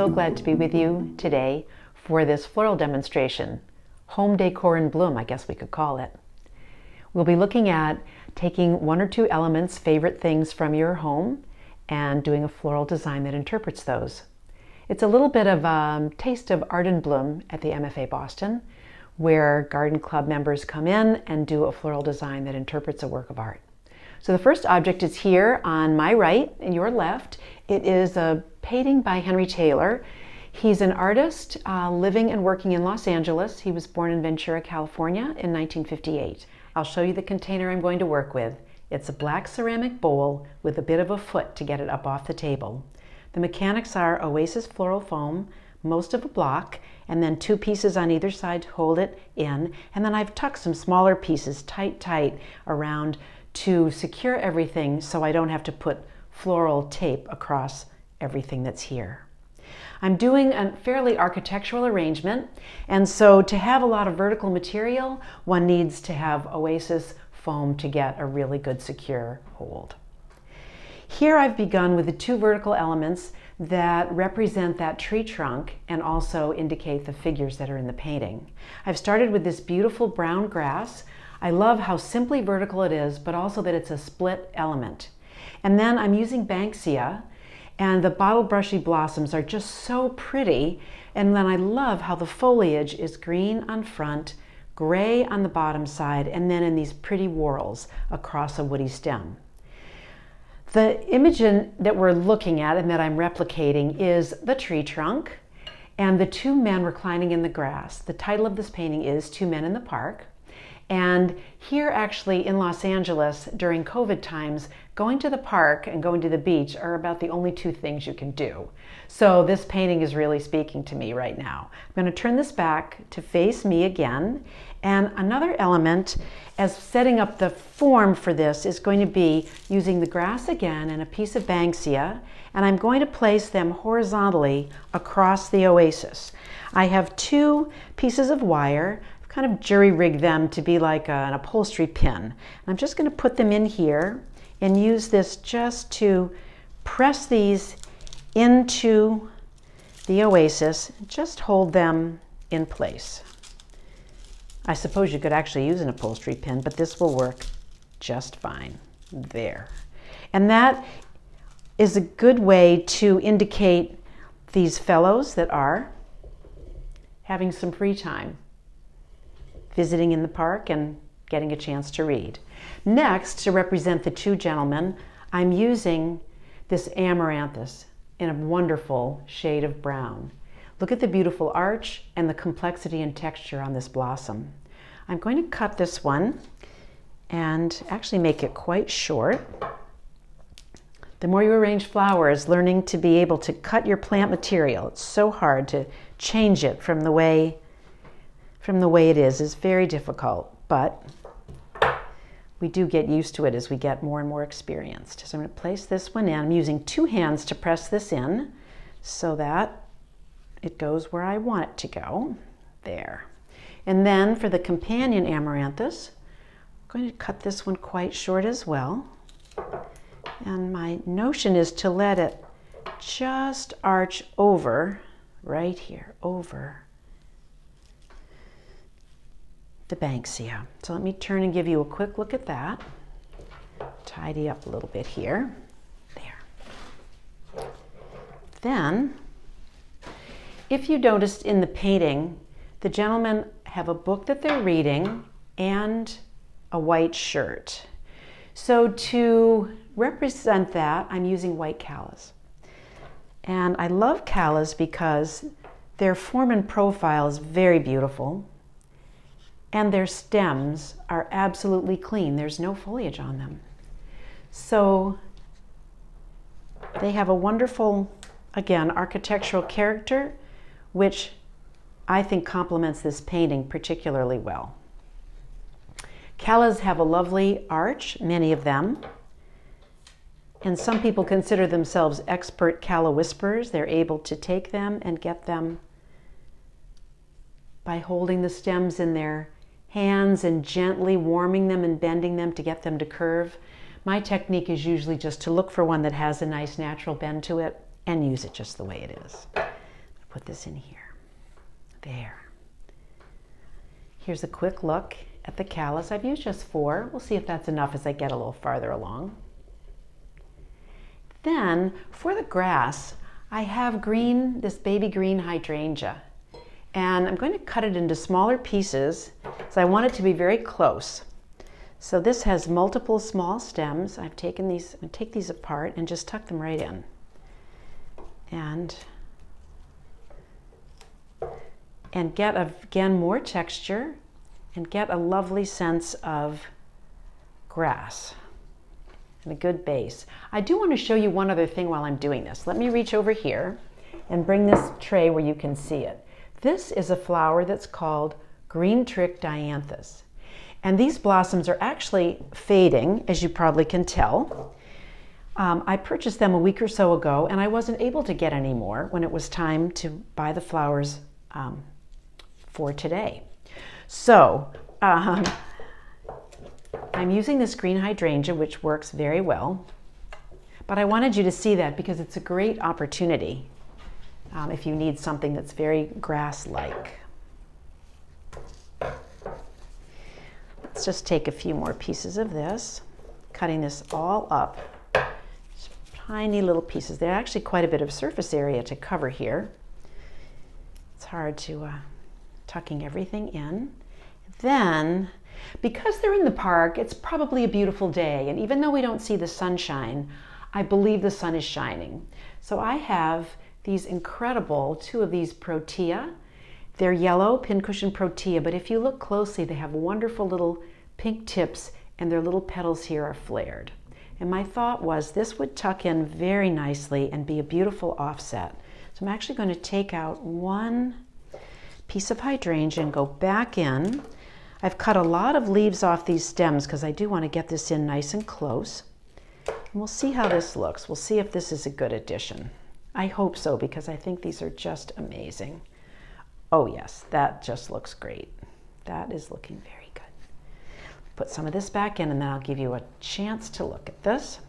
so glad to be with you today for this floral demonstration. Home decor in bloom, I guess we could call it. We'll be looking at taking one or two elements, favorite things from your home, and doing a floral design that interprets those. It's a little bit of a taste of art in bloom at the MFA Boston, where garden club members come in and do a floral design that interprets a work of art. So the first object is here on my right and your left. It is a painting by Henry Taylor. He's an artist living and working in Los Angeles. He was born in Ventura, California in 1958. I'll show you the container I'm going to work with. It's a black ceramic bowl with a bit of a foot to get it up off the table. The mechanics are Oasis floral foam, most of a block, and then two pieces on either side to hold it in. And then I've tucked some smaller pieces tight around to secure everything so I don't have to put floral tape across everything that's here. I'm doing a fairly architectural arrangement, and so to have a lot of vertical material, one needs to have Oasis foam to get a really good secure hold. Here I've begun with the two vertical elements that represent that tree trunk and also indicate the figures that are in the painting. I've started with this beautiful brown grass. I love how simply vertical it is, but also that it's a split element. And then I'm using Banksia, and the bottle brushy blossoms are just so pretty. And then I love how the foliage is green on front, gray on the bottom side, and then in these pretty whorls across a woody stem. The image that we're looking at and that I'm replicating is the tree trunk and the two men reclining in the grass. The title of this painting is Two Men in the Park. And here actually in Los Angeles during COVID times, going to the park and going to the beach are about the only two things you can do. So this painting is really speaking to me right now. I'm going to turn this back to face me again. And another element as setting up the form for this is going to be using the grass again and a piece of Banksia. And I'm going to place them horizontally across the oasis. I have two pieces of wire, kind of jury-rig them to be like an upholstery pin. And I'm just going to put them in here and use this just to press these into the oasis, just hold them in place. I suppose you could actually use an upholstery pin, but this will work just fine. There. And that is a good way to indicate these fellows that are having some free time, visiting in the park and getting a chance to read. Next, to represent the two gentlemen, I'm using this amaranthus in a wonderful shade of brown. Look at the beautiful arch and the complexity and texture on this blossom. I'm going to cut this one and actually make it quite short. The more you arrange flowers, learning to be able to cut your plant material, it's so hard to change it from the way it is very difficult, but we do get used to it as we get more and more experienced. So I'm going to place this one in. I'm using two hands to press this in so that it goes where I want it to go. There. And then for the companion amaranthus, I'm going to cut this one quite short as well. And my notion is to let it just arch over, right here, over the Banksia. So let me turn and give you a quick look at that. Tidy up a little bit here. There. Then, if you noticed in the painting, the gentlemen have a book that they're reading and a white shirt. So to represent that, I'm using white callas. And I love callas because their form and profile is very beautiful. And their stems are absolutely clean. There's no foliage on them. So they have a wonderful, again, architectural character, which I think complements this painting particularly well. Callas have a lovely arch, many of them. And some people consider themselves expert calla whisperers. They're able to take them and get them by holding the stems in their hands and gently warming them and bending them to get them to curve. My technique is usually just to look for one that has a nice natural bend to it and use it just the way it is. Put this in here. There. Here's a quick look at the callus. I've used just 4. We'll see if that's enough as I get a little farther along. Then for the grass, I have green, this baby green hydrangea. And I'm going to cut it into smaller pieces, so I want it to be very close. So this has multiple small stems. I've taken these, I'm going to take these apart and just tuck them right in. And get, again, more texture and get a lovely sense of grass and a good base. I do want to show you one other thing while I'm doing this. Let me reach over here and bring this tray where you can see it. This is a flower that's called green trick dianthus. And these blossoms are actually fading, as you probably can tell. I purchased them a week or so ago, and I wasn't able to get any more when it was time to buy the flowers for today. So I'm using this green hydrangea, which works very well. But I wanted you to see that because it's a great opportunity if you need something that's very grass-like. Let's just take a few more pieces of this, cutting this all up. Just tiny little pieces. There's actually quite a bit of surface area to cover here. It's hard to tucking everything in. Then, because they're in the park, it's probably a beautiful day. And even though we don't see the sunshine, I believe the sun is shining. So I have these incredible, 2 of these protea. They're yellow pincushion protea, but if you look closely, they have wonderful little pink tips and their little petals here are flared. And my thought was this would tuck in very nicely and be a beautiful offset. So I'm actually going to take out one piece of hydrangea and go back in. I've cut a lot of leaves off these stems because I do want to get this in nice and close. And we'll see how this looks. We'll see if this is a good addition. I hope so because I think these are just amazing. Oh yes, that just looks great. That is looking very good. Put some of this back in and then I'll give you a chance to look at this.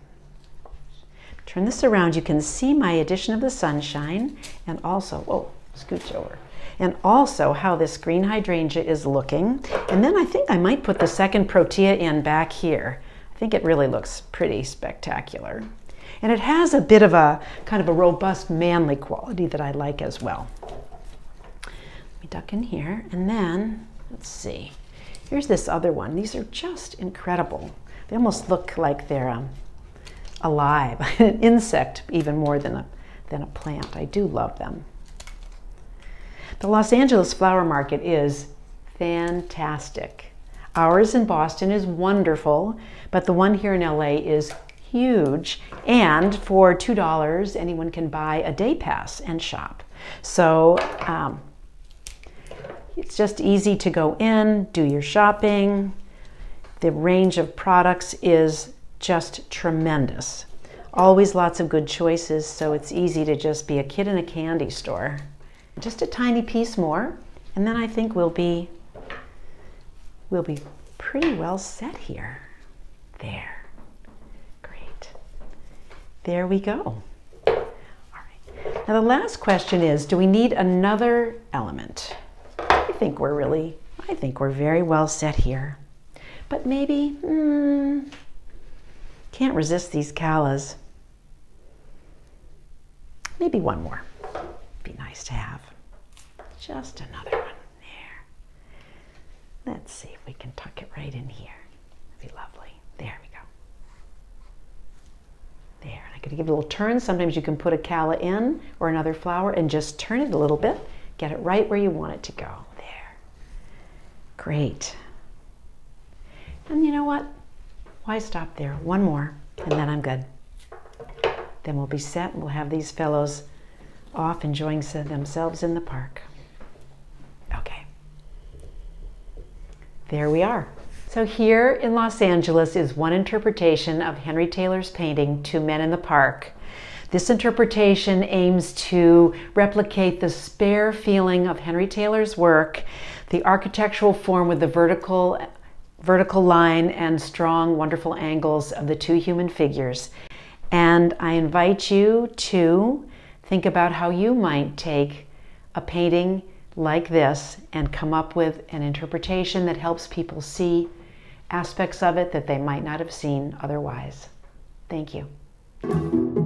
Turn this around. You can see my addition of the sunshine and also, oh, scooch over. And also how this green hydrangea is looking. And then I think I might put the second protea in back here. I think it really looks pretty spectacular. And it has a bit of a kind of a robust manly quality that I like as well. Let me duck in here and then, let's see. Here's this other one. These are just incredible. They almost look like they're alive, an insect even more than a plant. I do love them. The Los Angeles flower market is fantastic. Ours in Boston is wonderful, but the one here in LA is huge. And for $2, anyone can buy a day pass and shop. So it's just easy to go in, do your shopping. The range of products is just tremendous. Always lots of good choices, so it's easy to just be a kid in a candy store. Just a tiny piece more, and then I think we'll be pretty well set here. There. Great. There we go. All right. Now the last question is, do we need another element? I think we're very well set here. But maybe, can't resist these callas. Maybe one more. Be nice to have. Just another one there. Let's see if we can tuck it right in here. That'd be lovely. There we go. There. And I'm going to give it a little turn. Sometimes you can put a calla in or another flower and just turn it a little bit. Get it right where you want it to go. There. Great. And you know what? Why stop there? One more, and then I'm good. Then we'll be set, and we'll have these fellows off enjoying themselves in the park. Okay. There we are. So here in Los Angeles is one interpretation of Henry Taylor's painting, Two Men in the Park. This interpretation aims to replicate the spare feeling of Henry Taylor's work, the architectural form with the vertical line and strong, wonderful angles of the two human figures. And I invite you to think about how you might take a painting like this and come up with an interpretation that helps people see aspects of it that they might not have seen otherwise. Thank you.